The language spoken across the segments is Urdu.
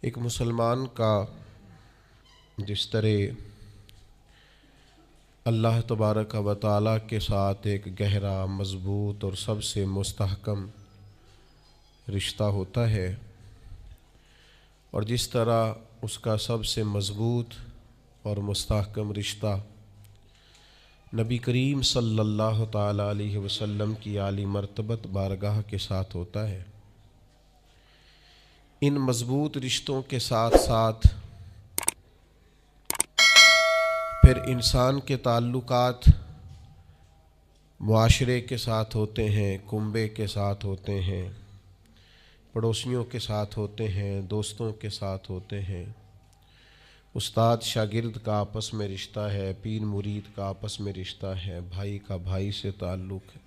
ایک مسلمان کا جس طرح اللہ تبارک و تعالیٰ کے ساتھ ایک گہرا، مضبوط اور سب سے مستحکم رشتہ ہوتا ہے، اور جس طرح اس کا سب سے مضبوط اور مستحکم رشتہ نبی کریم صلی اللہ تعالیٰ علیہ وسلم کی اعلی مرتبت بارگاہ کے ساتھ ہوتا ہے، ان مضبوط رشتوں کے ساتھ ساتھ پھر انسان کے تعلقات معاشرے کے ساتھ ہوتے ہیں، کنبے کے ساتھ ہوتے ہیں، پڑوسیوں کے ساتھ ہوتے ہیں، دوستوں کے ساتھ ہوتے ہیں، استاد شاگرد کا آپس میں رشتہ ہے، پیر مرید کا آپس میں رشتہ ہے، بھائی کا بھائی سے تعلق ہے۔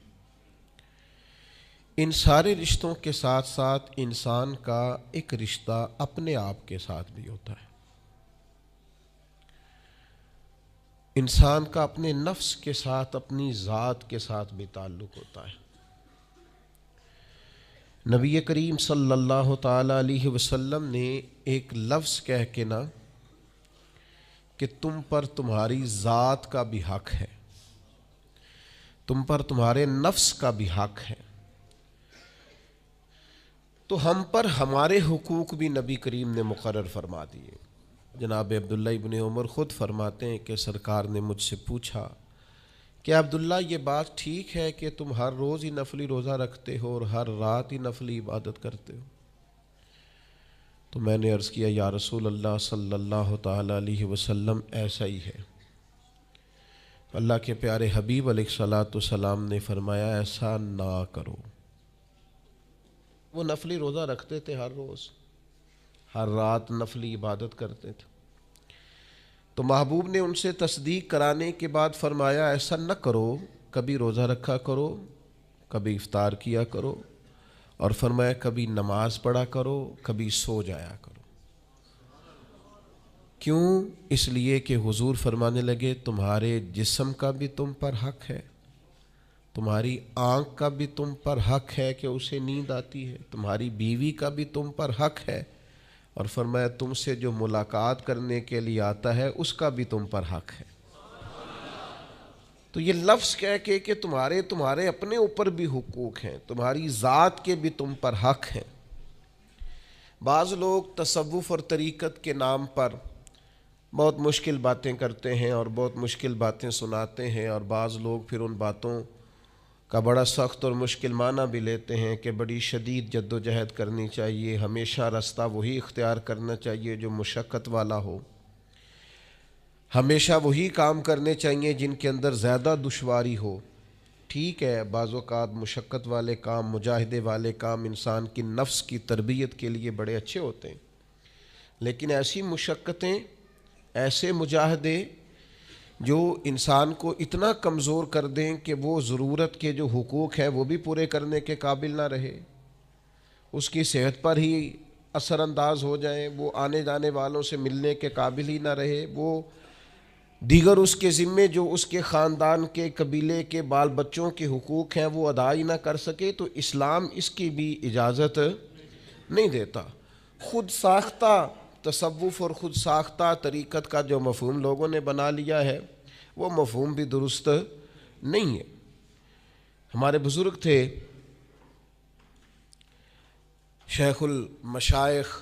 ان سارے رشتوں کے ساتھ ساتھ انسان کا ایک رشتہ اپنے آپ کے ساتھ بھی ہوتا ہے۔ انسان کا اپنے نفس کے ساتھ، اپنی ذات کے ساتھ بھی تعلق ہوتا ہے۔ نبی کریم صلی اللہ تعالیٰ علیہ وسلم نے ایک لفظ کہہ کے نا کہ تم پر تمہاری ذات کا بھی حق ہے، تم پر تمہارے نفس کا بھی حق ہے، تو ہم پر ہمارے حقوق بھی نبی کریم نے مقرر فرما دیے۔ جناب عبداللہ ابن عمر خود فرماتے ہیں کہ سرکار نے مجھ سے پوچھا کہ عبداللہ یہ بات ٹھیک ہے کہ تم ہر روز ہی نفلی روزہ رکھتے ہو اور ہر رات ہی نفلی عبادت کرتے ہو؟ تو میں نے عرض کیا یا رسول اللہ صلی اللہ تعالیٰ علیہ وسلم ایسا ہی ہے۔ اللہ کے پیارے حبیب علیہ الصلوۃ والسلام نے فرمایا ایسا نہ کرو۔ وہ نفلی روزہ رکھتے تھے، ہر روز ہر رات نفلی عبادت کرتے تھے، تو محبوب نے ان سے تصدیق کرانے کے بعد فرمایا ایسا نہ کرو، کبھی روزہ رکھا کرو، کبھی افطار کیا کرو، اور فرمایا کبھی نماز پڑھا کرو، کبھی سو جایا کرو۔ کیوں؟ اس لیے کہ حضور فرمانے لگے تمہارے جسم کا بھی تم پر حق ہے، تمہاری آنکھ کا بھی تم پر حق ہے کہ اسے نیند آتی ہے، تمہاری بیوی کا بھی تم پر حق ہے، اور فرمایا تم سے جو ملاقات کرنے کے لیے آتا ہے اس کا بھی تم پر حق ہے۔ تو یہ لفظ کہہ کے کہ تمہارے اپنے اوپر بھی حقوق ہیں، تمہاری ذات کے بھی تم پر حق ہیں۔ بعض لوگ تصوف اور طریقت کے نام پر بہت مشکل باتیں کرتے ہیں اور بہت مشکل باتیں سناتے ہیں، اور بعض لوگ پھر ان باتوں کا بڑا سخت اور مشکل معنی بھی لیتے ہیں کہ بڑی شدید جد و جہد کرنی چاہیے، ہمیشہ راستہ وہی اختیار کرنا چاہیے جو مشقت والا ہو، ہمیشہ وہی کام کرنے چاہیے جن کے اندر زیادہ دشواری ہو۔ ٹھیک ہے، بعض اوقات مشقت والے کام، مجاہدے والے کام انسان کی نفس کی تربیت کے لیے بڑے اچھے ہوتے ہیں، لیکن ایسی مشقتیں، ایسے مجاہدے جو انسان کو اتنا کمزور کر دیں کہ وہ ضرورت کے جو حقوق ہیں وہ بھی پورے کرنے کے قابل نہ رہے، اس کی صحت پر ہی اثر انداز ہو جائیں، وہ آنے جانے والوں سے ملنے کے قابل ہی نہ رہے، وہ دیگر اس کے ذمے جو اس کے خاندان کے قبیلے کے بال بچوں کے حقوق ہیں وہ ادا ہی نہ کر سکے، تو اسلام اس کی بھی اجازت نہیں دیتا۔ خود ساختہ تصوف اور خود ساختہ طریقت کا جو مفہوم لوگوں نے بنا لیا ہے وہ مفہوم بھی درست نہیں ہے۔ ہمارے بزرگ تھے شیخ المشائخ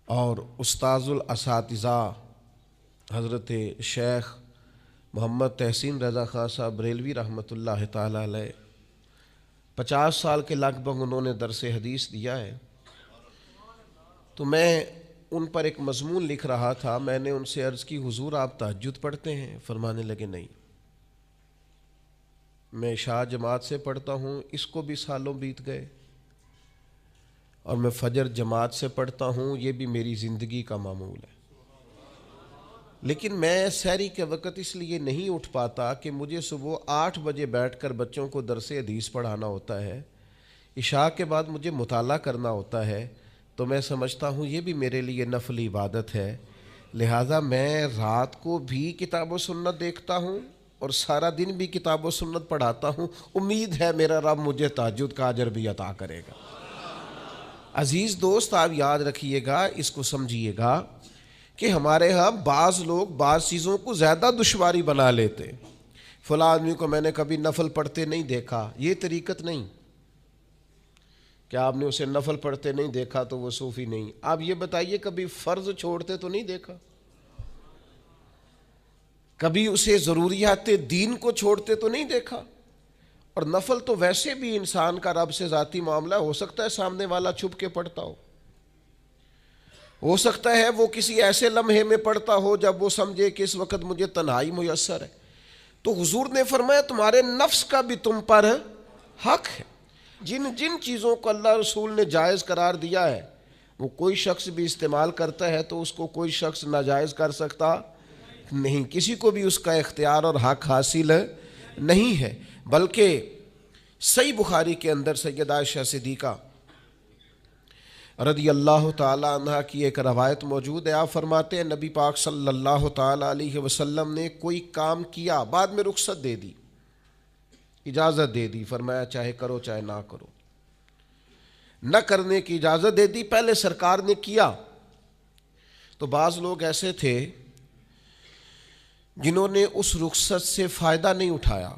اور استاذ الاساتذہ حضرت شیخ محمد تحسین رضا خان صاحب بریلوی رحمۃ اللہ تعالیٰ علیہ، 50 سال کے لگ بھگ انہوں نے درس حدیث دیا ہے۔ تو میں ان پر ایک مضمون لکھ رہا تھا، میں نے ان سے عرض کی حضور آپ تہجد پڑھتے ہیں؟ فرمانے لگے نہیں، میں عشاء جماعت سے پڑھتا ہوں، اس کو بھی سالوں بیت گئے، اور میں فجر جماعت سے پڑھتا ہوں، یہ بھی میری زندگی کا معمول ہے، لیکن میں سحری کے وقت اس لیے نہیں اٹھ پاتا کہ مجھے صبح 8 بجے بیٹھ کر بچوں کو درس حدیث پڑھانا ہوتا ہے، عشاء کے بعد مجھے مطالعہ کرنا ہوتا ہے، تو میں سمجھتا ہوں یہ بھی میرے لیے نفلی عبادت ہے، لہٰذا میں رات کو بھی کتاب و سنت دیکھتا ہوں اور سارا دن بھی کتاب و سنت پڑھاتا ہوں، امید ہے میرا رب مجھے تہجد کا اجر بھی عطا کرے گا۔ عزیز دوست آپ یاد رکھیے گا، اس کو سمجھیے گا کہ ہمارے ہاں بعض لوگ بعض چیزوں کو زیادہ دشواری بنا لیتے. فلاں آدمی کو میں نے کبھی نفل پڑھتے نہیں دیکھا، یہ طریقت نہیں. کیا آپ نے اسے نفل پڑھتے نہیں دیکھا تو وہ صوفی نہیں؟ آپ یہ بتائیے کبھی فرض چھوڑتے تو نہیں دیکھا؟ کبھی اسے ضروریات دین کو چھوڑتے تو نہیں دیکھا؟ اور نفل تو ویسے بھی انسان کا رب سے ذاتی معاملہ، ہو سکتا ہے سامنے والا چھپ کے پڑھتا ہو سکتا ہے وہ کسی ایسے لمحے میں پڑھتا ہو جب وہ سمجھے کہ اس وقت مجھے تنہائی میسر ہے. تو حضور نے فرمایا تمہارے نفس کا بھی تم پر حق ہے. جن جن چیزوں کو اللہ رسول نے جائز قرار دیا ہے وہ کوئی شخص بھی استعمال کرتا ہے تو اس کو کوئی شخص ناجائز کر سکتا نہیں. کسی کو بھی اس کا اختیار اور حق حاصل نہیں ہے. بلکہ صحیح بخاری کے اندر سیدہ عائشہ صدیقہ رضی اللہ تعالی عنہ کی ایک روایت موجود ہے. آپ فرماتے ہیں نبی پاک صلی اللہ تعالی علیہ وسلم نے کوئی کام کیا، بعد میں رخصت دے دی، اجازت دے دی، فرمایا چاہے کرو چاہے نہ کرو، نہ کرنے کی اجازت دے دی. پہلے سرکار نے کیا تو بعض لوگ ایسے تھے جنہوں نے اس رخصت سے فائدہ نہیں اٹھایا،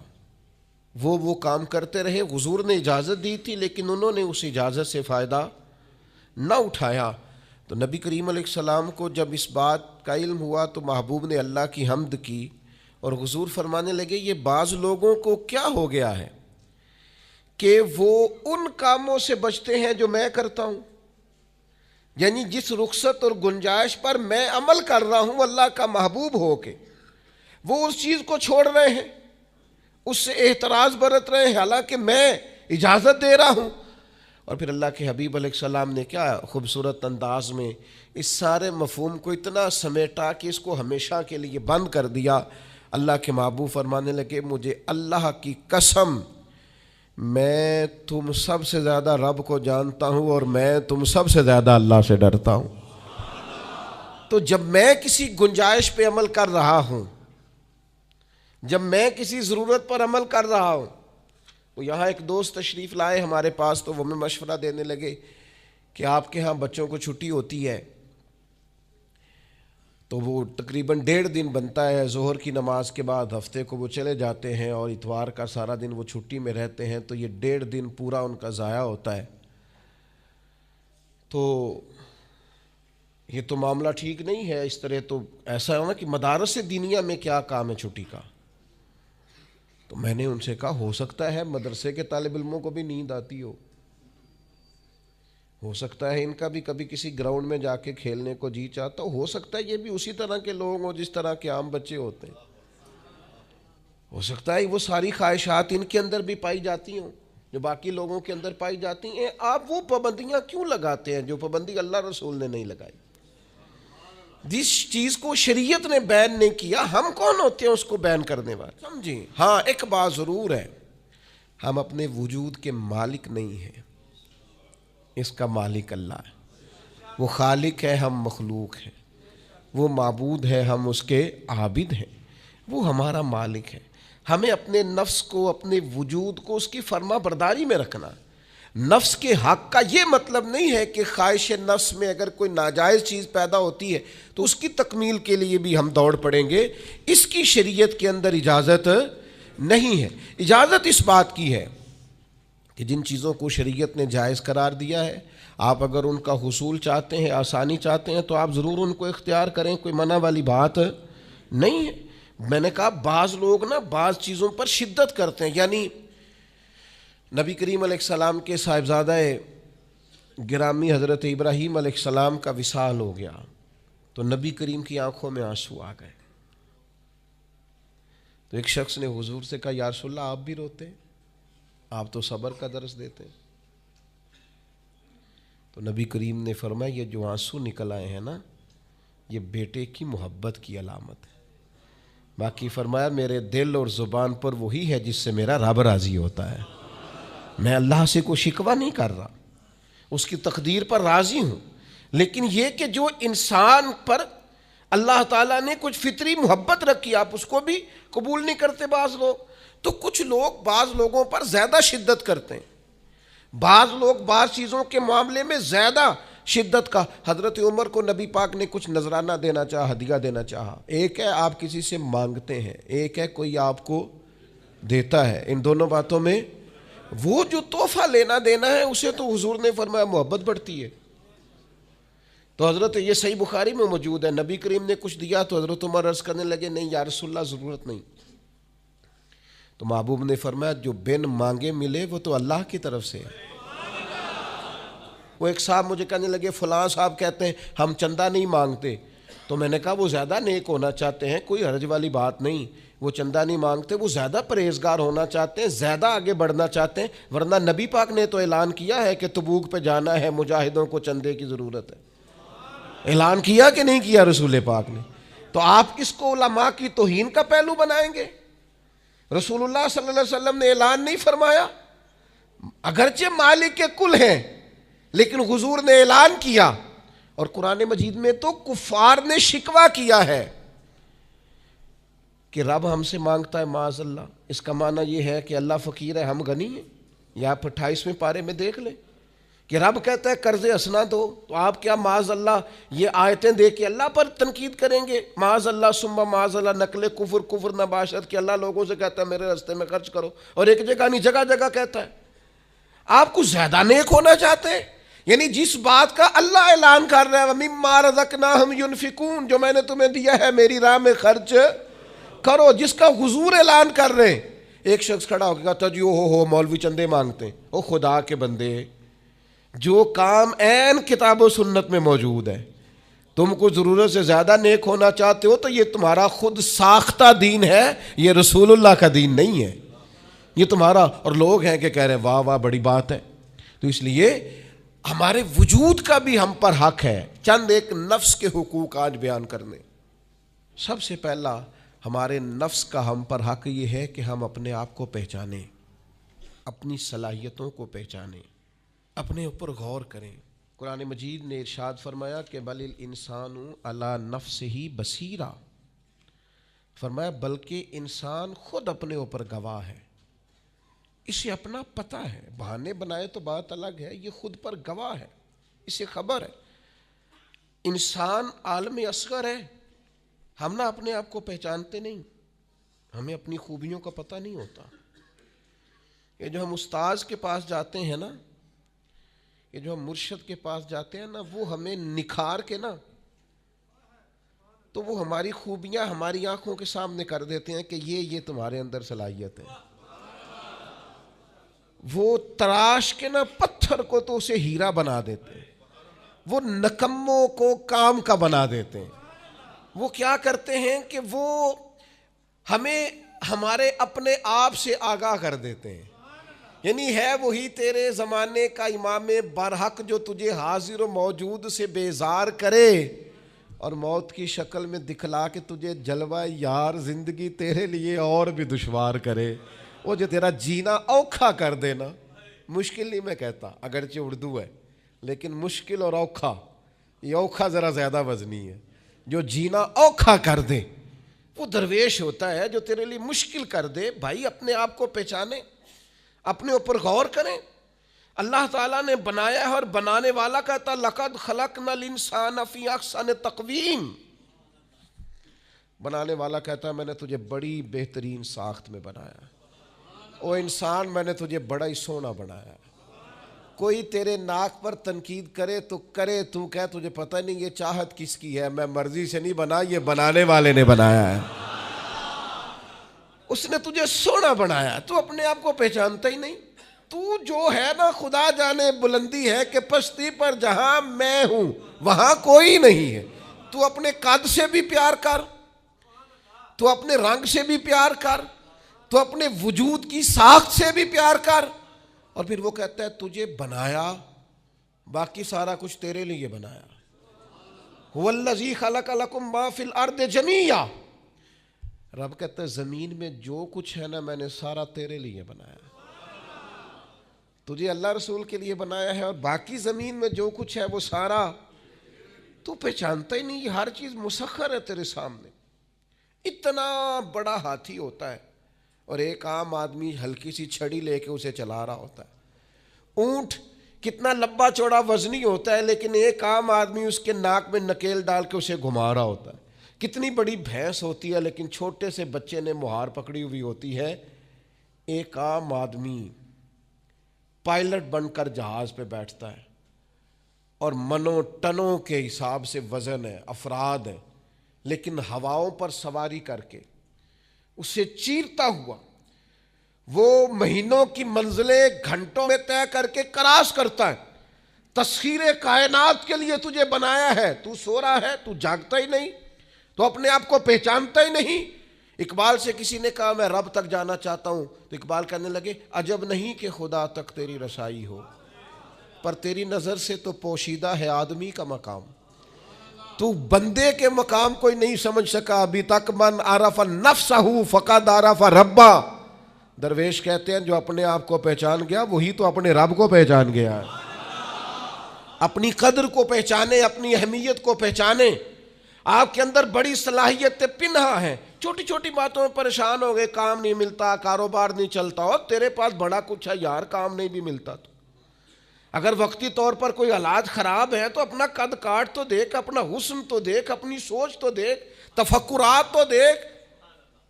وہ کام کرتے رہے. حضور نے اجازت دی تھی لیکن انہوں نے اس اجازت سے فائدہ نہ اٹھایا. تو نبی کریم علیہ السلام کو جب اس بات کا علم ہوا تو محبوب نے اللہ کی حمد کی اور حضور فرمانے لگے یہ بعض لوگوں کو کیا ہو گیا ہے کہ وہ ان کاموں سے بچتے ہیں جو میں کرتا ہوں، یعنی جس رخصت اور گنجائش پر میں عمل کر رہا ہوں اللہ کا محبوب ہو کے، وہ اس چیز کو چھوڑ رہے ہیں، اس سے احتراز برت رہے ہیں حالانکہ میں اجازت دے رہا ہوں. اور پھر اللہ کے حبیب علیہ السلام نے کیا خوبصورت انداز میں اس سارے مفہوم کو اتنا سمیٹا کہ اس کو ہمیشہ کے لیے بند کر دیا. اللہ کے محبوب فرمانے لگے مجھے اللہ کی قسم میں تم سب سے زیادہ رب کو جانتا ہوں اور میں تم سب سے زیادہ اللہ سے ڈرتا ہوں. تو جب میں کسی گنجائش پہ عمل کر رہا ہوں، جب میں کسی ضرورت پر عمل کر رہا ہوں، تو یہاں ایک دوست تشریف لائے ہمارے پاس تو وہ ہمیں مشورہ دینے لگے کہ آپ کے ہاں بچوں کو چھٹی ہوتی ہے تو وہ تقریباً 1.5 دن بنتا ہے، ظہر کی نماز کے بعد ہفتے کو وہ چلے جاتے ہیں اور اتوار کا سارا دن وہ چھٹی میں رہتے ہیں، تو یہ 1.5 دن پورا ان کا ضائع ہوتا ہے. تو یہ تو معاملہ ٹھیک نہیں ہے. اس طرح تو ایسا ہے نا کہ مدارس دینیہ میں کیا کام ہے چھٹی کا؟ تو میں نے ان سے کہا ہو سکتا ہے مدرسے کے طالب علموں کو بھی نیند آتی ہو سکتا ہے ان کا بھی کبھی کسی گراؤنڈ میں جا کے کھیلنے کو جی چاہتا ہو سکتا ہے یہ بھی اسی طرح کے لوگ ہوں جس طرح کے عام بچے ہوتے ہیں، ہو سکتا ہے وہ ساری خواہشات ان کے اندر بھی پائی جاتی ہوں جو باقی لوگوں کے اندر پائی جاتی ہیں. آپ وہ پابندیاں کیوں لگاتے ہیں جو پابندی اللہ رسول نے نہیں لگائی؟ جس چیز کو شریعت نے بین نہیں کیا ہم کون ہوتے ہیں اس کو بین کرنے والے؟ سمجھیں. ہاں ایک بات ضرور ہے، ہم اپنے وجود کے مالک نہیں ہیں، اس کا مالک اللہ ہے. وہ خالق ہے، ہم مخلوق ہیں. وہ معبود ہے، ہم اس کے عابد ہیں. وہ ہمارا مالک ہے. ہمیں اپنے نفس کو، اپنے وجود کو اس کی فرما برداری میں رکھنا. نفس کے حق کا یہ مطلب نہیں ہے کہ خواہش نفس میں اگر کوئی ناجائز چیز پیدا ہوتی ہے تو اس کی تکمیل کے لیے بھی ہم دوڑ پڑیں گے. اس کی شریعت کے اندر اجازت نہیں ہے. اجازت اس بات کی ہے کہ جن چیزوں کو شریعت نے جائز قرار دیا ہے آپ اگر ان کا حصول چاہتے ہیں، آسانی چاہتے ہیں تو آپ ضرور ان کو اختیار کریں، کوئی منع والی بات نہیں ہے. میں نے کہا بعض لوگ نا بعض چیزوں پر شدت کرتے ہیں، یعنی نبی کریم علیہ السلام کے صاحبزادہ گرامی حضرت ابراہیم علیہ السلام کا وصال ہو گیا تو نبی کریم کی آنکھوں میں آنسو آ گئے. تو ایک شخص نے حضور سے کہا یا رسول اللہ آپ بھی روتے ہیں، آپ تو صبر کا درس دیتے ہیں. تو نبی کریم نے فرمایا یہ جو آنسو نکل آئے ہیں نا یہ بیٹے کی محبت کی علامت ہے. باقی فرمایا میرے دل اور زبان پر وہی ہے جس سے میرا رب راضی ہوتا ہے. میں اللہ سے کوئی شکوہ نہیں کر رہا، اس کی تقدیر پر راضی ہوں. لیکن یہ کہ جو انسان پر اللہ تعالیٰ نے کچھ فطری محبت رکھی آپ اس کو بھی قبول نہیں کرتے بعض لوگ. تو کچھ لوگ بعض لوگوں پر زیادہ شدت کرتے ہیں. بعض لوگ بعض چیزوں کے معاملے میں زیادہ شدت کا. حضرت عمر کو نبی پاک نے کچھ نذرانہ دینا چاہا, ہدیہ دینا چاہا. ایک ہے آپ کسی سے مانگتے ہیں, ایک ہے کوئی آپ کو دیتا ہے. ان دونوں باتوں میں وہ جو تحفہ لینا دینا ہے اسے تو حضور نے فرمایا محبت بڑھتی ہے. تو حضرت یہ صحیح بخاری میں موجود ہے, نبی کریم نے کچھ دیا تو حضرت عمر عرض کرنے لگے نہیں یا رسول اللہ ضرورت نہیں. تو محبوب نے فرمایا جو بن مانگے ملے وہ تو اللہ کی طرف سے ہے. وہ ایک صاحب مجھے کہنے لگے فلاں صاحب کہتے ہیں ہم چندہ نہیں مانگتے. تو میں نے کہا وہ زیادہ نیک ہونا چاہتے ہیں, کوئی حرج والی بات نہیں. وہ چندہ نہیں مانگتے, وہ زیادہ پرہیزگار ہونا چاہتے ہیں, زیادہ آگے بڑھنا چاہتے ہیں. ورنہ نبی پاک نے تو اعلان کیا ہے کہ تبوک پہ جانا ہے, مجاہدوں کو چندے کی ضرورت ہے. اعلان کیا کہ نہیں کیا رسول پاک نے؟ تو آپ کس کو علماء کی توہین کا پہلو بنائیں گے؟ رسول اللہ صلی اللہ علیہ وسلم نے اعلان نہیں فرمایا؟ اگرچہ مالک کے کل ہیں لیکن حضور نے اعلان کیا. اور قرآن مجید میں تو کفار نے شکوہ کیا ہے کہ رب ہم سے مانگتا ہے معاذ اللہ. اس کا معنی یہ ہے کہ اللہ فقیر ہے, ہم غنی ہیں. یا آپ 28ویں پارے میں دیکھ لیں کہ رب کہتا ہے قرض حسنہ دو, تو آپ کیا معاذ اللہ یہ آیتیں دے کے اللہ پر تنقید کریں گے؟ معاذ اللہ ثم معاذ اللہ, نقل کفر نباشت کہ اللہ لوگوں سے کہتا ہے میرے راستے میں خرچ کرو, اور ایک جگہ نہیں جگہ جگہ کہتا ہے. آپ کچھ زیادہ نیک ہونا چاہتے ہیں؟ یعنی جس بات کا اللہ اعلان کر رہا ہے وَمِمَّا رَزَقْنَاهُمْ يُنْفِقُونَ, جو میں نے تمہیں دیا ہے میری راہ میں خرچ کرو, جس کا حضور اعلان کر رہے ہیں. ایک شخص کھڑا ہو گیا تجو ہو مولوی چندے مانگتے ہیں. او خدا کے بندے, جو کام عین کتاب و سنت میں موجود ہے, تم کو ضرورت سے زیادہ نیک ہونا چاہتے ہو تو یہ تمہارا خود ساختہ دین ہے, یہ رسول اللہ کا دین نہیں ہے. یہ تمہارا, اور لوگ ہیں کہ کہہ رہے ہیں واہ واہ بڑی بات ہے. تو اس لیے ہمارے وجود کا بھی ہم پر حق ہے. چند ایک نفس کے حقوق آج بیان کرنے. سب سے پہلا ہمارے نفس کا ہم پر حق یہ ہے کہ ہم اپنے آپ کو پہچانیں, اپنی صلاحیتوں کو پہچانیں, اپنے اوپر غور کریں. قرآن مجید نے ارشاد فرمایا کہ بل الانسان علی نفسہ بصیرہ, فرمایا بلکہ انسان خود اپنے اوپر گواہ ہے, اسے اپنا پتہ ہے. بہانے بنائے تو بات الگ ہے, یہ خود پر گواہ ہے, اسے خبر ہے. انسان عالم اصغر ہے, ہم نہ اپنے آپ کو پہچانتے نہیں, ہمیں اپنی خوبیوں کا پتہ نہیں ہوتا. یہ جو ہم استاذ کے پاس جاتے ہیں نا, یہ جو ہم مرشد کے پاس جاتے ہیں نا, وہ ہمیں نکھار کے نا تو وہ ہماری خوبیاں ہماری آنکھوں کے سامنے کر دیتے ہیں کہ یہ تمہارے اندر صلاحیت ہے. وہ تراش کے نا پتھر کو تو اسے ہیرا بنا دیتے ہیں, وہ نکموں کو کام کا بنا دیتے ہیں. وہ کیا کرتے ہیں کہ وہ ہمیں ہمارے اپنے آپ سے آگاہ کر دیتے ہیں. یعنی ہے وہی تیرے زمانے کا امام برحق جو تجھے حاضر و موجود سے بیزار کرے اور موت کی شکل میں دکھلا کے تجھے جلوہ یار زندگی تیرے لیے اور بھی دشوار کرے. وہ جو تیرا جینا اوکھا کر دینا, مشکل نہیں میں کہتا, اگرچہ اردو ہے لیکن مشکل اور اوکھا, یہ اوکھا ذرا زیادہ وزنی ہے. جو جینا اوکھا کر دے وہ درویش ہوتا ہے, جو تیرے لیے مشکل کر دے. بھائی اپنے آپ کو پہچانے, اپنے اوپر غور کریں. اللہ تعالیٰ نے بنایا ہے اور بنانے والا کہتا لقد خلقنا الانسان فی احسن تقویم. بنانے والا کہتا ہے میں نے تجھے بڑی بہترین ساخت میں بنایا. او انسان میں نے تجھے بڑا ہی سونا بنایا. کوئی تیرے ناک پر تنقید کرے تو کرے, تو کہہ تجھے پتہ نہیں یہ چاہت کس کی ہے, میں مرضی سے نہیں بنا, یہ بنانے والے نے بنایا ہے. اس نے تجھے سونا بنایا, تو اپنے آپ کو پہچانتا ہی نہیں. تو جو ہے نا خدا جانے بلندی ہے کہ پستی پر جہاں میں ہوں وہاں کوئی نہیں ہے. تو اپنے قد سے بھی پیار کر, تو اپنے رنگ سے بھی پیار کر, تو اپنے وجود کی ساخت سے بھی پیار کر. اور پھر وہ کہتا ہے تجھے بنایا, باقی سارا کچھ تیرے لیے بنایا. هو الذی خلق لکم ما فی الارض جمیعا. رب کہتا ہے زمین میں جو کچھ ہے نا میں نے سارا تیرے لیے بنایا. تجھے اللہ رسول کے لیے بنایا ہے, اور باقی زمین میں جو کچھ ہے وہ سارا تو پہچانتا ہی نہیں. یہ ہر چیز مسخر ہے تیرے سامنے. اتنا بڑا ہاتھی ہوتا ہے اور ایک عام آدمی ہلکی سی چھڑی لے کے اسے چلا رہا ہوتا ہے. اونٹ کتنا لمبا چوڑا وزنی ہوتا ہے لیکن ایک عام آدمی اس کے ناک میں نکیل ڈال کے اسے گھما رہا ہوتا ہے. کتنی بڑی بھینس ہوتی ہے لیکن چھوٹے سے بچے نے مہار پکڑی ہوئی ہوتی ہے. ایک عام آدمی پائلٹ بن کر جہاز پہ بیٹھتا ہے اور منوں ٹنوں کے حساب سے وزن ہے، افراد ہیں، لیکن ہواؤں پر سواری کر کے اسے چیرتا ہوا وہ مہینوں کی منزلیں گھنٹوں میں طے کر کے کراس کرتا ہے. تسخیر کائنات کے لیے تجھے بنایا ہے، تو سو رہا ہے، تو جاگتا ہی نہیں، تو اپنے آپ کو پہچانتا ہی نہیں. اقبال سے کسی نے کہا میں رب تک جانا چاہتا ہوں، تو اقبال کہنے لگے عجب نہیں کہ خدا تک تیری رسائی ہو، پر تیری نظر سے تو پوشیدہ ہے آدمی کا مقام. تو بندے کے مقام کوئی نہیں سمجھ سکا ابھی تک. من عرف نفسہ فقد عرف ربا. درویش کہتے ہیں جو اپنے آپ کو پہچان گیا وہی تو اپنے رب کو پہچان گیا. اپنی قدر کو پہچانے، اپنی اہمیت کو پہچانے. آپ کے اندر بڑی صلاحیت پنہا ہے، چھوٹی چھوٹی باتوں میں پریشان ہو گئے، کام نہیں ملتا، کاروبار نہیں چلتا. اور تیرے پاس بڑا کچھ ہے یار، کام نہیں بھی ملتا. تو اگر وقتی طور پر کوئی حالات خراب ہیں تو اپنا قد کاٹ تو دیکھ، اپنا حسن تو دیکھ، اپنی سوچ تو دیکھ، تفکرات تو دیکھ.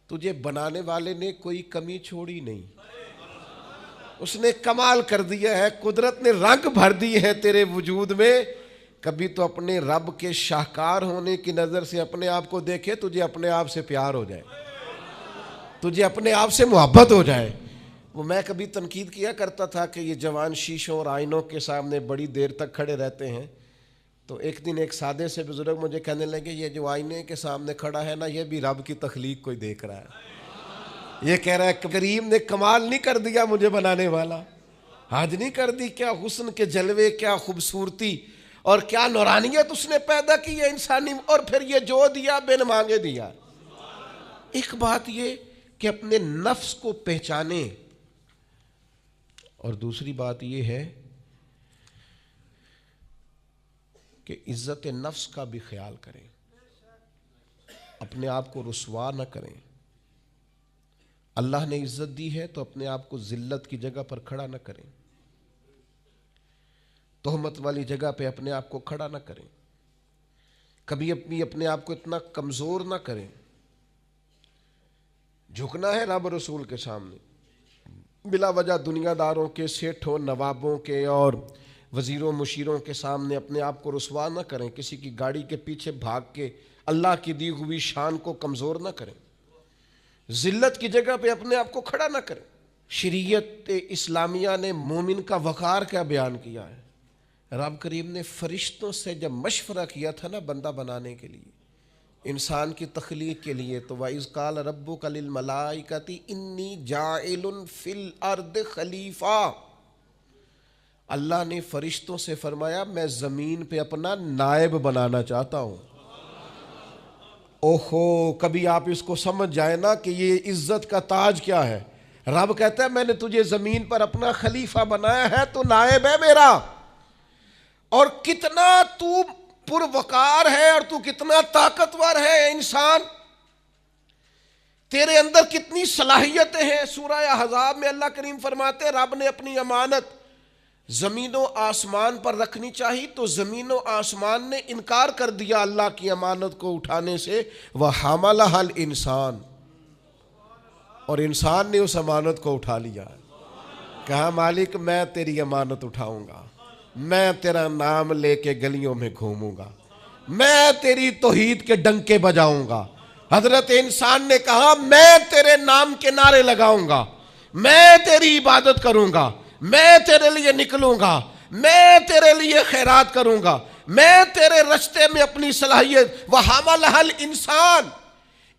تجھے بنانے والے نے کوئی کمی چھوڑی نہیں، اس نے کمال کر دیا ہے، قدرت نے رنگ بھر دی ہے تیرے وجود میں. کبھی تو اپنے رب کے شاہکار ہونے کی نظر سے اپنے آپ کو دیکھے، تجھے اپنے آپ سے پیار ہو جائے، تجھے اپنے آپ سے محبت ہو جائے. وہ میں کبھی تنقید کیا کرتا تھا کہ یہ جوان شیشوں اور آئینوں کے سامنے بڑی دیر تک کھڑے رہتے ہیں. تو ایک دن ایک سادے سے بزرگ مجھے کہنے لگے یہ جو آئینے کے سامنے کھڑا ہے نا، یہ بھی رب کی تخلیق کوئی دیکھ رہا ہے. یہ کہہ رہا ہے کریم نے کمال نہیں کر دیا مجھے بنانے والا، حج نہیں کر دی. کیا حسن کے جلوے، کیا خوبصورتی اور کیا نورانیت اس نے پیدا کی ہے انسانی. اور پھر یہ جو دیا بن مانگے دیا. ایک بات یہ کہ اپنے نفس کو پہچانے، اور دوسری بات یہ ہے کہ عزت نفس کا بھی خیال کریں، اپنے آپ کو رسوا نہ کریں. اللہ نے عزت دی ہے تو اپنے آپ کو ذلت کی جگہ پر کھڑا نہ کریں، تہمت والی جگہ پہ اپنے آپ کو کھڑا نہ کریں. کبھی اپنے آپ کو اتنا کمزور نہ کریں. جھکنا ہے رب رسول کے سامنے، بلا وجہ دنیا داروں کے، سیٹھوں، نوابوں کے اور وزیروں مشیروں کے سامنے اپنے آپ کو رسوا نہ کریں. کسی کی گاڑی کے پیچھے بھاگ کے اللہ کی دی ہوئی شان کو کمزور نہ کریں. ذلت کی جگہ پہ اپنے آپ کو کھڑا نہ کریں. شریعت اسلامیہ نے مومن کا وقار کیا بیان کیا ہے. رب کریم نے فرشتوں سے جب مشورہ کیا تھا نا بندہ بنانے کے لیے، انسان کی تخلیق کے لیے، تو وَإِذْ قَالَ رَبُّكَ لِلْمَلَائِكَةِ إِنِّي جَاعِلٌ فِي الْأَرْضِ خلیفہ. اللہ نے فرشتوں سے فرمایا میں زمین پہ اپنا نائب بنانا چاہتا ہوں. اوہو، کبھی آپ اس کو سمجھ جائیں نا کہ یہ عزت کا تاج کیا ہے. رب کہتا ہے میں نے تجھے زمین پر اپنا خلیفہ بنایا ہے، تو نائب ہے میرا. اور کتنا تو پروقار ہے اور تو کتنا طاقتور ہے انسان، تیرے اندر کتنی صلاحیتیں ہیں. سورہ احزاب میں اللہ کریم فرماتے ہیں رب نے اپنی امانت زمین و آسمان پر رکھنی چاہی تو زمین و آسمان نے انکار کر دیا اللہ کی امانت کو اٹھانے سے. وَحَمَلَهَا الْإِنسان، اور انسان نے اس امانت کو اٹھا لیا. کہا مالک میں تیری امانت اٹھاؤں گا، میں تیرا نام لے کے گلیوں میں گھوموں گا، میں تیری توحید کے ڈنکے بجاؤں گا. حضرت انسان نے کہا میں تیرے نام کے نعرے لگاؤں گا، میں تیری عبادت کروں گا، میں تیرے لیے نکلوں گا، میں تیرے لیے خیرات کروں گا، میں تیرے رستے میں اپنی صلاحیت. وَحَمَلَهَا الْإِنسان،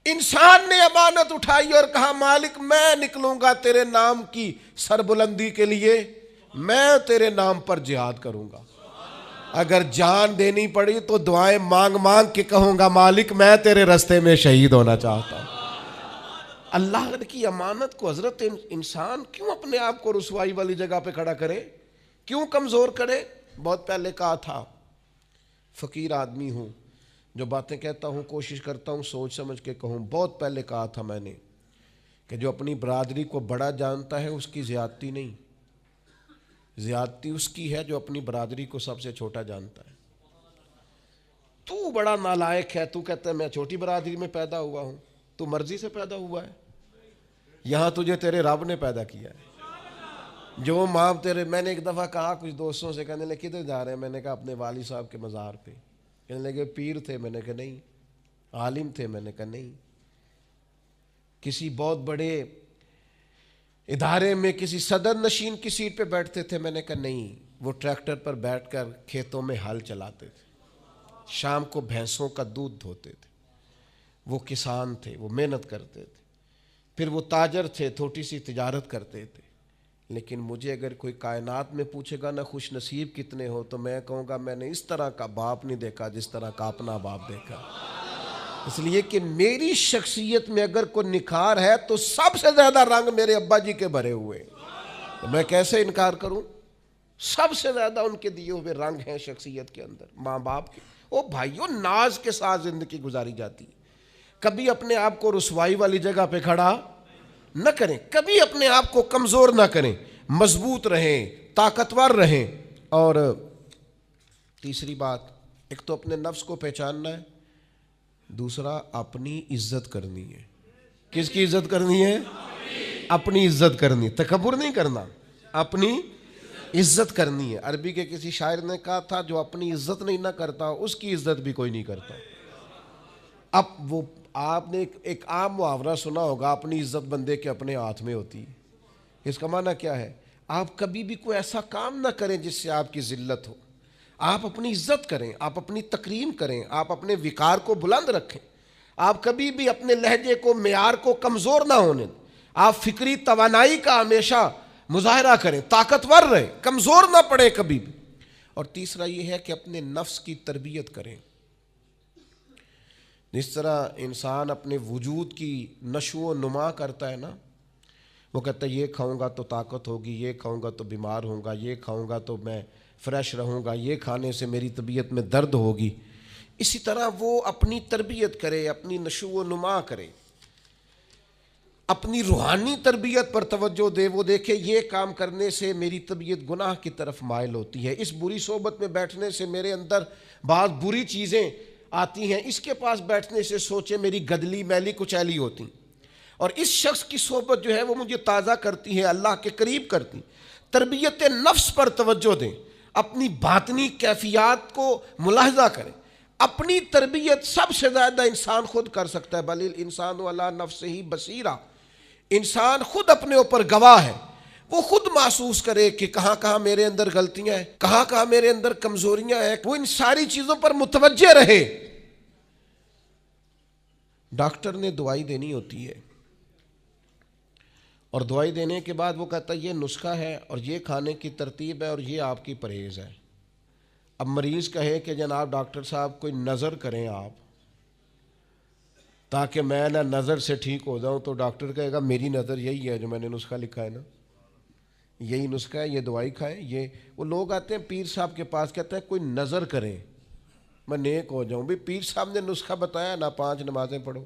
انسان نے امانت اٹھائی اور کہا مالک میں نکلوں گا تیرے نام کی سربلندی کے لیے، میں تیرے نام پر جہاد کروں گا. اگر جان دینی پڑی تو دعائیں مانگ مانگ کے کہوں گا مالک میں تیرے رستے میں شہید ہونا چاہتا ہوں. اللہ کی امانت کو حضرت انسان کیوں اپنے آپ کو رسوائی والی جگہ پہ کھڑا کرے، کیوں کمزور کرے. بہت پہلے کہا تھا، فقیر آدمی ہوں، جو باتیں کہتا ہوں کوشش کرتا ہوں سوچ سمجھ کے کہوں. بہت پہلے کہا تھا میں نے کہ جو اپنی برادری کو بڑا جانتا ہے اس کی زیادتی نہیں، زیادتی اس کی ہے جو اپنی برادری کو سب سے چھوٹا جانتا ہے. تو بڑا نالائق ہے، تو کہتا ہے میں چھوٹی برادری میں پیدا ہوا ہوں. تو مرضی سے پیدا ہوا ہے، یہاں تجھے تیرے رب نے پیدا کیا ہے. جو ماں تیرے، میں نے ایک دفعہ کہا کچھ دوستوں سے، کہنے لگے کدھر جا رہے ہیں؟ میں نے کہا اپنے والد صاحب کے مزار پہ. کہنے لگے پیر تھے؟ میں نے کہا نہیں. عالم تھے؟ میں نے کہا نہیں. کسی بہت بڑے ادارے میں کسی صدر نشین کی سیٹ پہ بیٹھتے تھے؟ میں نے کہا نہیں. وہ ٹریکٹر پر بیٹھ کر کھیتوں میں ہل چلاتے تھے، شام کو بھینسوں کا دودھ دھوتے تھے. وہ کسان تھے، وہ محنت کرتے تھے. پھر وہ تاجر تھے، چھوٹی سی تجارت کرتے تھے. لیکن مجھے اگر کوئی کائنات میں پوچھے گا نا خوش نصیب کتنے ہو، تو میں کہوں گا میں نے اس طرح کا باپ نہیں دیکھا جس طرح کا اپنا باپ دیکھا. اس لیے کہ میری شخصیت میں اگر کوئی نکھار ہے تو سب سے زیادہ رنگ میرے ابا جی کے بھرے ہوئے. تو میں کیسے انکار کروں؟ سب سے زیادہ ان کے دیے ہوئے رنگ ہیں شخصیت کے اندر، ماں باپ کے. او بھائیوں، ناز کے ساتھ زندگی گزاری جاتی ہے. کبھی اپنے آپ کو رسوائی والی جگہ پہ کھڑا نہ کریں، کبھی اپنے آپ کو کمزور نہ کریں، مضبوط رہیں، طاقتور رہیں. اور تیسری بات، ایک تو اپنے نفس کو پہچاننا ہے، دوسرا اپنی عزت کرنی ہے. کس کی عزت کرنی ہے؟ اپنی عزت کرنی. تکبر نہیں کرنا، اپنی عزت کرنی ہے. عربی کے کسی شاعر نے کہا تھا جو اپنی عزت نہیں نہ کرتا اس کی عزت بھی کوئی نہیں کرتا. اب وہ آپ نے ایک عام محاورہ سنا ہوگا، اپنی عزت بندے کے اپنے ہاتھ میں ہوتی ہے. اس کا معنی کیا ہے؟ آپ کبھی بھی کوئی ایسا کام نہ کریں جس سے آپ کی ذلت ہو. آپ اپنی عزت کریں، آپ اپنی تکریم کریں، آپ اپنے وقار کو بلند رکھیں. آپ کبھی بھی اپنے لہجے کو، معیار کو کمزور نہ ہونے دیں. آپ فکری توانائی کا ہمیشہ مظاہرہ کریں، طاقتور رہیں، کمزور نہ پڑے کبھی بھی. اور تیسرا یہ ہے کہ اپنے نفس کی تربیت کریں. جس طرح انسان اپنے وجود کی نشو و نما کرتا ہے نا، وہ کہتا ہے یہ کھاؤں گا تو طاقت ہوگی، یہ کھاؤں گا تو بیمار ہوں گا، یہ کھاؤں گا تو میں فریش رہوں گا، یہ کھانے سے میری طبیعت میں درد ہوگی. اسی طرح وہ اپنی تربیت کرے، اپنی نشو و نما کرے، اپنی روحانی تربیت پر توجہ دے. وہ دیکھے یہ کام کرنے سے میری طبیعت گناہ کی طرف مائل ہوتی ہے، اس بری صحبت میں بیٹھنے سے میرے اندر بعض بری چیزیں آتی ہیں، اس کے پاس بیٹھنے سے سوچے میری گدلی میلی کچیلی ہوتی، اور اس شخص کی صحبت جو ہے وہ مجھے تازہ کرتی ہے، اللہ کے قریب کرتی. تربیت نفس پر توجہ دیں، اپنی باطنی کیفیات کو ملاحظہ کریں. اپنی تربیت سب سے زیادہ انسان خود کر سکتا ہے. بل الانسان علی نفسہ بصیرہ، انسان خود اپنے اوپر گواہ ہے. وہ خود محسوس کرے کہ کہاں کہاں میرے اندر غلطیاں ہیں، کہاں کہاں میرے اندر کمزوریاں ہیں. وہ ان ساری چیزوں پر متوجہ رہے. ڈاکٹر نے دوائی دینی ہوتی ہے، اور دوائی دینے کے بعد وہ کہتا ہے یہ نسخہ ہے اور یہ کھانے کی ترتیب ہے اور یہ آپ کی پرہیز ہے. اب مریض کہے کہ جناب ڈاکٹر صاحب کوئی نظر کریں آپ تاکہ میں نہ نظر سے ٹھیک ہو جاؤں، تو ڈاکٹر کہے گا میری نظر یہی ہے جو میں نے نسخہ لکھا ہے نا، یہی نسخہ ہے، یہ دوائی کھائیں. یہ وہ لوگ آتے ہیں پیر صاحب کے پاس، کہتے ہیں کوئی نظر کریں میں نیک ہو جاؤں. بھی پیر صاحب نے نسخہ بتایا نا، 5 نمازیں پڑھو،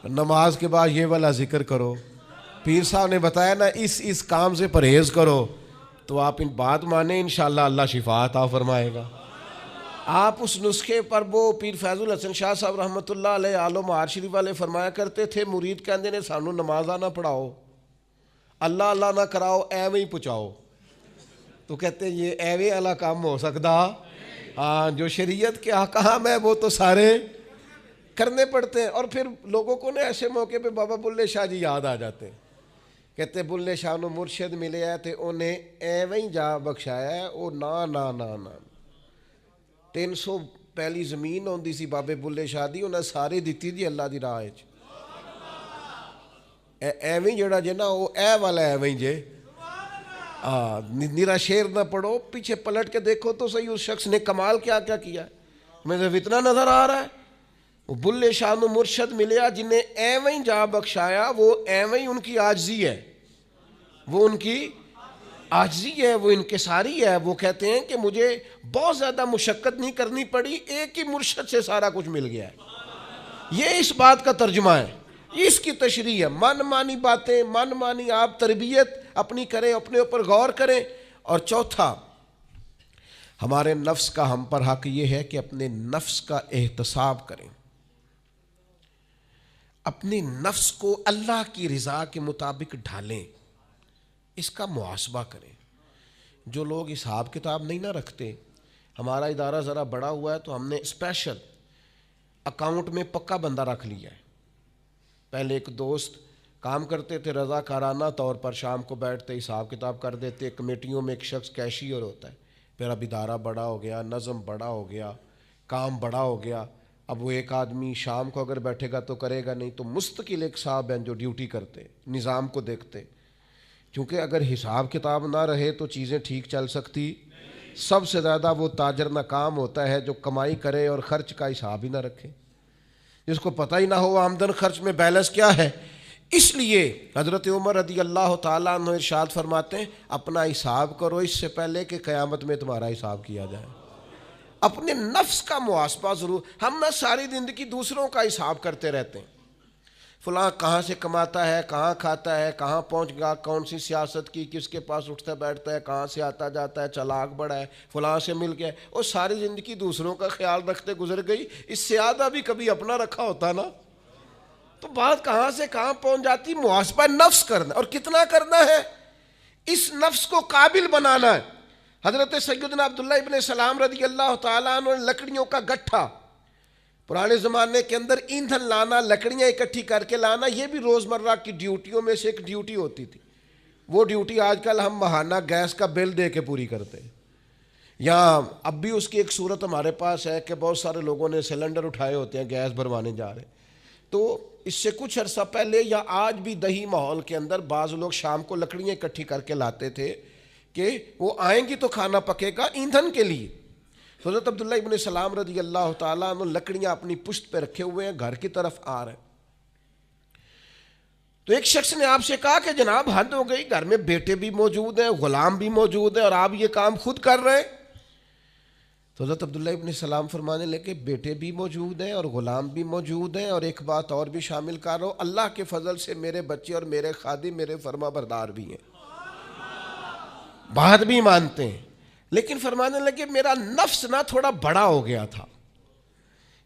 نماز کے بعد یہ والا ذکر کرو. پیر صاحب نے بتایا نا اس کام سے پرہیز کرو، تو آپ ان بات مانیں انشاءاللہ اللہ شفا عطا فرمائے گا. آپ اس نسخے پر، وہ پیر فیض الحسن شاہ صاحب رحمۃ اللہ علیہ آل مہار شریف والے فرمایا کرتے تھے، مرید کہندے نے سانو نمازاں نہ پڑھاؤ، اللہ اللہ نہ کراؤ، ایویں ہی پہنچاؤ. تو کہتے ہیں یہ ایویں والا کام ہو سکتا؟ ہاں، جو شریعت کے احکام ہے وہ تو سارے کرنے پڑتے ہیں. اور پھر لوگوں کو نا ایسے موقع پہ بابا بلے شاہ جی یاد آ جاتے ہیں. کہتے بلے شاہ نو مرشد ملے ہے تے انہیں ایویں جا بخشایا ہے. او نا نا نا نا 300 پہلی زمین ہوندی سی بابے بلے شاہ دی، انہیں ساری دیتی جی اللہ دی راہ وچ. ایویں جڑا جے نا وہ اے والا ایویں جے. نیرا شیر نہ پڑھو، پیچھے پلٹ کے دیکھو تو صحیح اس شخص نے کمال کیا کیا کیا ہے. مجھے اتنا نظر آ رہا ہے وہ بلے شاہ نو مرشد ملیا جنہیں ایویں جا بخشایا، وہ ایویں ان کی عاجزی ہے، وہ ان کی عاجزی ہے، وہ انکساری ہے. وہ کہتے ہیں کہ مجھے بہت زیادہ مشقت نہیں کرنی پڑی، ایک ہی مرشد سے سارا کچھ مل گیا ہے. یہ اس بات کا ترجمہ ہے، اس کی تشریح ہے. من مانی باتیں، من مانی آپ تربیت اپنی کریں, اپنے اوپر غور کریں. اور چوتھا, ہمارے نفس کا ہم پر حق یہ ہے کہ اپنے نفس کا احتساب کریں, اپنے نفس کو اللہ کی رضا کے مطابق ڈھالیں, اس کا محاسبہ کریں. جو لوگ حساب کتاب نہیں نہ رکھتے, ہمارا ادارہ ذرا بڑا ہوا ہے تو ہم نے اسپیشل اکاؤنٹ میں پکا بندہ رکھ لیا ہے. پہلے ایک دوست کام کرتے تھے رضا کارانہ طور پر, شام کو بیٹھتے حساب کتاب کر دیتے. کمیٹیوں میں ایک شخص کیشیئر ہوتا ہے. پھر اب ادارہ بڑا ہو گیا, نظم بڑا ہو گیا, کام بڑا ہو گیا. اب وہ ایک آدمی شام کو اگر بیٹھے گا تو کرے گا نہیں, تو مستقل ایک صاحب ہیں جو ڈیوٹی کرتے, نظام کو دیکھتے. کیونکہ اگر حساب کتاب نہ رہے تو چیزیں ٹھیک چل سکتی. سب سے زیادہ وہ تاجر ناکام ہوتا ہے جو کمائی کرے اور خرچ کا حساب ہی نہ رکھے, جس کو پتہ ہی نہ ہو آمدن خرچ میں بیلنس کیا ہے. اس لیے حضرت عمر رضی اللہ تعالیٰ عنہ ارشاد فرماتے ہیں, اپنا حساب کرو اس سے پہلے کہ قیامت میں تمہارا حساب کیا جائے. اپنے نفس کا محاسبہ ضرور. ہم نہ ساری زندگی دوسروں کا حساب کرتے رہتے ہیں, فلاں کہاں سے کماتا ہے, کہاں کھاتا ہے, کہاں پہنچ گیا, کون سی سیاست کی, کس کے پاس اٹھتا بیٹھتا ہے, کہاں سے آتا جاتا ہے, چلاک بڑا ہے, فلاں سے مل گیا. اور ساری زندگی دوسروں کا خیال رکھتے گزر گئی. اس سے زیادہ بھی کبھی اپنا رکھا ہوتا نا, تو بات کہاں سے کہاں پہنچ جاتی. محاسبہ نفس کرنا, اور کتنا کرنا ہے, اس نفس کو قابل بنانا ہے. حضرت سیدنا عبداللہ ابن سلام رضی اللہ تعالیٰ عنہ نے لکڑیوں کا گٹھا, پرانے زمانے کے اندر ایندھن لانا, لکڑیاں اکٹھی کر کے لانا, یہ بھی روزمرہ کی ڈیوٹیوں میں سے ایک ڈیوٹی ہوتی تھی. وہ ڈیوٹی آج کل ہم ماہانہ گیس کا بل دے کے پوری کرتے ہیں. یہاں اب بھی اس کی ایک صورت ہمارے پاس ہے کہ بہت سارے لوگوں نے سلنڈر اٹھائے ہوتے ہیں, گیس بھروانے جا رہے ہیں. تو اس سے کچھ عرصہ پہلے یا آج بھی دیہی ماحول کے اندر بعض لوگ شام کو لکڑیاں اکٹھی کر کے لاتے تھے کہ وہ آئیں گی تو کھانا پکے گا ایندھن کے لیے. حضرت عبداللہ ابن سلام رضی اللہ تعالیٰ عنہ لکڑیاں اپنی پشت پہ رکھے ہوئے ہیں, گھر کی طرف آ رہے ہیں. تو ایک شخص نے آپ سے کہا کہ جناب حد ہو گئی, گھر میں بیٹے بھی موجود ہیں, غلام بھی موجود ہیں, اور آپ یہ کام خود کر رہے ہیں. تو حضرت عبداللہ ابن سلام فرمانے لگے, بیٹے بھی موجود ہیں اور غلام بھی موجود ہیں, اور ایک بات اور بھی شامل کر رہا ہوں, اللہ کے فضل سے میرے بچے اور میرے خادم میرے فرما بردار بھی ہیں, بات بھی مانتے ہیں. لیکن فرمانے لگے میرا نفس نہ تھوڑا بڑا ہو گیا تھا.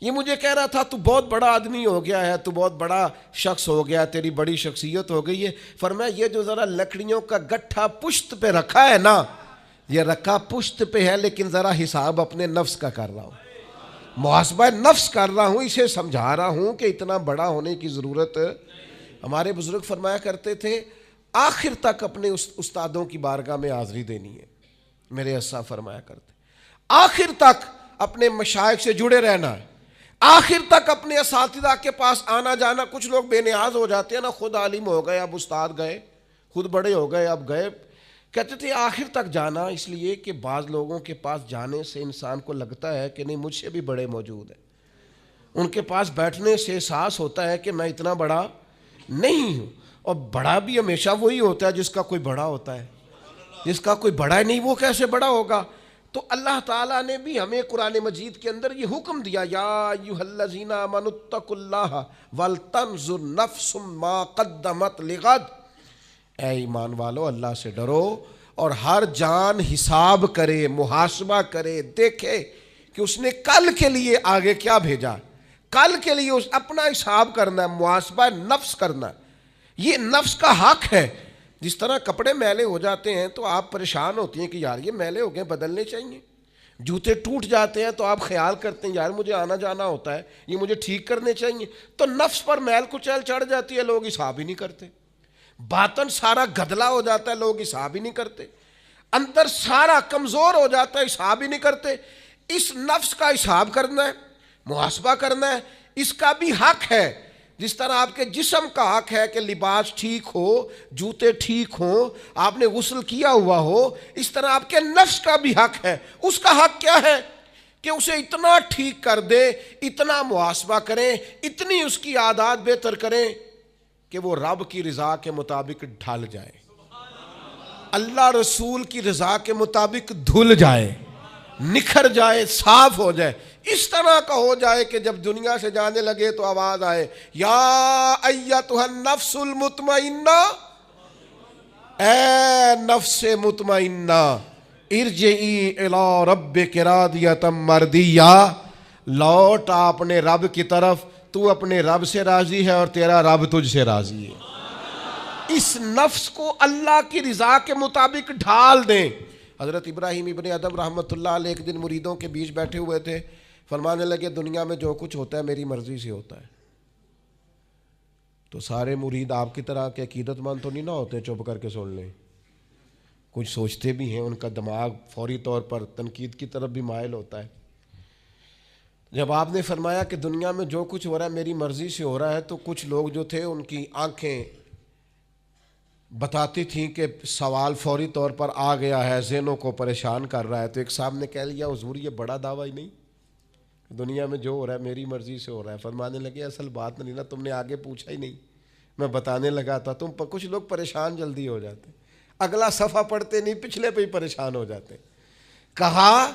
یہ مجھے کہہ رہا تھا تو بہت بڑا آدمی ہو گیا ہے, تو بہت بڑا شخص ہو گیا, تیری بڑی شخصیت ہو گئی ہے. فرمایا یہ جو ذرا لکڑیوں کا گٹھا پشت پہ رکھا ہے نا, یہ رکھا پشت پہ ہے, لیکن ذرا حساب اپنے نفس کا کر رہا ہوں, محاسبہ نفس کر رہا ہوں, اسے سمجھا رہا ہوں کہ اتنا بڑا ہونے کی ضرورت. ہمارے بزرگ فرمایا کرتے تھے آخر تک اپنے استادوں کی بارگاہ میں حاضری دینی ہے. میرے اسا فرمایا کرتے آخر تک اپنے مشائخ سے جڑے رہنا ہے, آخر تک اپنے اساتذہ کے پاس آنا جانا. کچھ لوگ بے نیاز ہو جاتے ہیں نا, خود عالم ہو گئے اب استاد گئے, خود بڑے ہو گئے اب گئے. کہتے تھے آخر تک جانا, اس لیے کہ بعض لوگوں کے پاس جانے سے انسان کو لگتا ہے کہ نہیں مجھ سے بھی بڑے موجود ہیں. ان کے پاس بیٹھنے سے احساس ہوتا ہے کہ میں اتنا بڑا نہیں ہوں. اور بڑا بھی ہمیشہ وہی ہوتا ہے جس کا کوئی بڑا ہوتا ہے, جس کا کوئی بڑا ہی نہیں وہ کیسے بڑا ہوگا. تو اللہ تعالیٰ نے بھی ہمیں قرآن مجید کے اندر یہ حکم دیا, یا ایھا الذین آمنوا اتقوا اللہ ولتنظر نفس ما قدمت لغد. اے ایمان والو اللہ سے ڈرو اور ہر جان حساب کرے, محاسبہ کرے, دیکھے کہ اس نے کل کے لیے آگے کیا بھیجا. کل کے لیے اس اپنا حساب کرنا ہے, محاسبہ نفس کرنا. یہ نفس کا حق ہے. جس طرح کپڑے میلے ہو جاتے ہیں تو آپ پریشان ہوتی ہیں کہ یار یہ میلے ہو گئے بدلنے چاہیے. جوتے ٹوٹ جاتے ہیں تو آپ خیال کرتے ہیں یار مجھے آنا جانا ہوتا ہے, یہ مجھے ٹھیک کرنے چاہیے. تو نفس پر میل کچیل چڑھ جاتی ہے, لوگ حساب ہی نہیں کرتے. باطن سارا گدلا ہو جاتا ہے, لوگ حساب ہی نہیں کرتے. اندر سارا کمزور ہو جاتا ہے, حساب ہی نہیں کرتے. اس نفس کا حساب کرنا ہے, محاسبہ کرنا ہے. اس کا بھی حق ہے. جس طرح آپ کے جسم کا حق ہے کہ لباس ٹھیک ہو, جوتے ٹھیک ہوں, آپ نے غسل کیا ہوا ہو, اس طرح آپ کے نفس کا بھی حق ہے. اس کا حق کیا ہے کہ اسے اتنا ٹھیک کر دے, اتنا محاسبہ کریں, اتنی اس کی عادات بہتر کریں کہ وہ رب کی رضا کے مطابق ڈھل جائے, اللہ رسول کی رضا کے مطابق دھل جائے, نکھر جائے, صاف ہو جائے. اس طرح کا ہو جائے کہ جب دنیا سے جانے لگے تو آواز آئے, یا ایتھا النفس المطمئنہ اے نفس مطمئنہ ارجعی الی ربک راضیۃ مرضیہ، لوٹ اپنے رب کی طرف، تو اپنے رب سے راضی ہے اور تیرا رب تجھ سے راضی ہے۔ اس نفس کو اللہ کی رضا کے مطابق ڈھال دیں۔ حضرت ابراہیم ابن ادم رحمۃ اللہ علیہ ایک دن مریدوں کے بیچ بیٹھے ہوئے تھے، فرمانے لگے دنیا میں جو کچھ ہوتا ہے میری مرضی سے ہوتا ہے۔ تو سارے مرید آپ کی طرح کے عقیدت مند تو نہیں نہ ہوتے چپ کر کے سن لیں، کچھ سوچتے بھی ہیں، ان کا دماغ فوری طور پر تنقید کی طرف بھی مائل ہوتا ہے۔ جب آپ نے فرمایا کہ دنیا میں جو کچھ ہو رہا ہے میری مرضی سے ہو رہا ہے، تو کچھ لوگ جو تھے ان کی آنکھیں بتاتی تھیں کہ سوال فوری طور پر آ گیا ہے، ذہنوں کو پریشان کر رہا ہے۔ تو ایک صاحب نے کہہ لیا حضور یہ بڑا دعویٰ ہی نہیں، دنیا میں جو ہو رہا ہے میری مرضی سے ہو رہا ہے۔ فرمانے لگے اصل بات نہیں نا، تم نے آگے پوچھا ہی نہیں، میں بتانے لگا تھا۔ کچھ لوگ پریشان جلدی ہو جاتے، اگلا صفحہ پڑھتے نہیں پچھلے پہ ہی پریشان ہو جاتے۔ کہا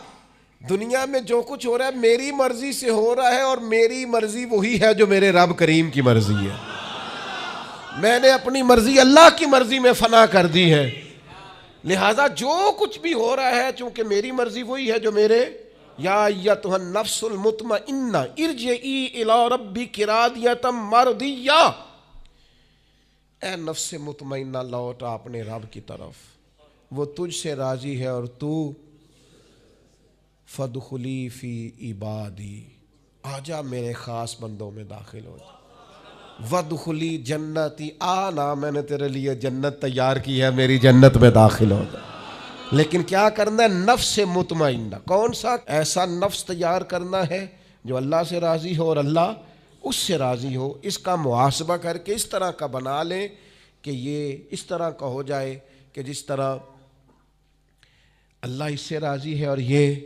دنیا میں جو کچھ ہو رہا ہے میری مرضی سے ہو رہا ہے، اور میری مرضی وہی ہے جو میرے رب کریم کی مرضی ہے۔ میں نے اپنی مرضی اللہ کی مرضی میں فنا کر دی ہے، لہذا جو کچھ بھی ہو رہا ہے چونکہ میری مرضی وہی ہے جو میرے یا ایتھا النفس المطمئنہ ارجعی الی ربک راضیۃ مرضیہ، اے نفس مطمئنہ لوٹ اپنے رب کی طرف، وہ تجھ سے راضی ہے اور تو فادخلی فی عبادی، آجا میرے خاص بندوں میں داخل ہو جا، وادخلی جنتی، آنا میں نے تیرے لیے جنت تیار کی ہے، میری جنت میں داخل ہو جا۔ لیکن کیا کرنا ہے؟ نفس مطمئنہ، کون سا؟ ایسا نفس تیار کرنا ہے جو اللہ سے راضی ہو اور اللہ اس سے راضی ہو۔ اس کا محاسبہ کر کے اس طرح کا بنا لیں کہ یہ اس طرح کا ہو جائے کہ جس طرح اللہ اس سے راضی ہے اور یہ